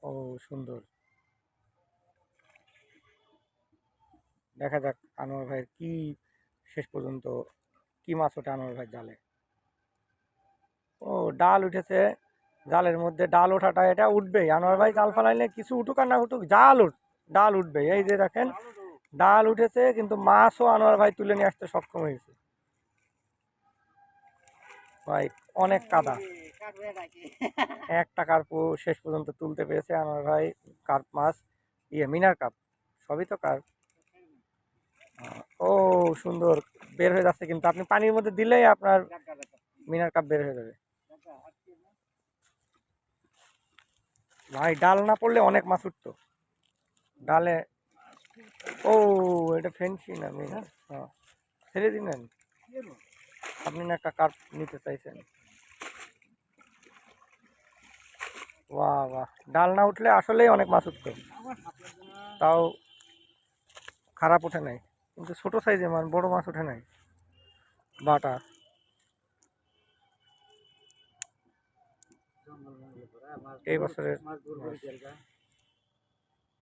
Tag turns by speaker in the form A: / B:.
A: ও সুন্দর। দেখা যাক আনোয়ার ভাইয়ের কি শেষ পর্যন্ত কি মাছ ওঠে আনোয়ার ভাই জালে। ও ডাল উঠেছে জালের মধ্যে। ডাল ওঠাটা এটা উঠবেই, আনোয়ার ভাই জাল ফালাইলে কিছু উঠুক আর না উঠুক ডাল উঠবে। এই যে দেখেন ডাল উঠেছে, কিন্তু মাছও আনোয়ার ভাই তুলে নিয়ে আসতে সক্ষম হয়েছে। ভাই অনেক কাদা। একটা কার্পও শেষ পর্যন্ত তুলতে পেরেছে আনোয়ার ভাই। কার্প মাছ, মিনার কাপ, সবই তো কার্প। ও সুন্দর বের হয়ে যাচ্ছে, কিন্তু আপনি পানির মধ্যে দিলেই আপনার মিনার কাপ বের হয়ে যাবে। ভাই ডাল না পড়লে অনেক মাছ উঠতো ডালে। ও এটা ফেন্সি না মিনার। হ্যাঁ, ছেড়ে দিলেন আপনি, না একটা কার্প নিতে চাইছেন। বাহ বাহ, ডাল না উঠলে আসলেই অনেক মাছ উঠতো। তাও খারাপ ওঠে নাই, কিন্তু ছোট সাইজে মাছ, বড় মাছ ওঠে নাই। বাটা এই বছরের মাছ।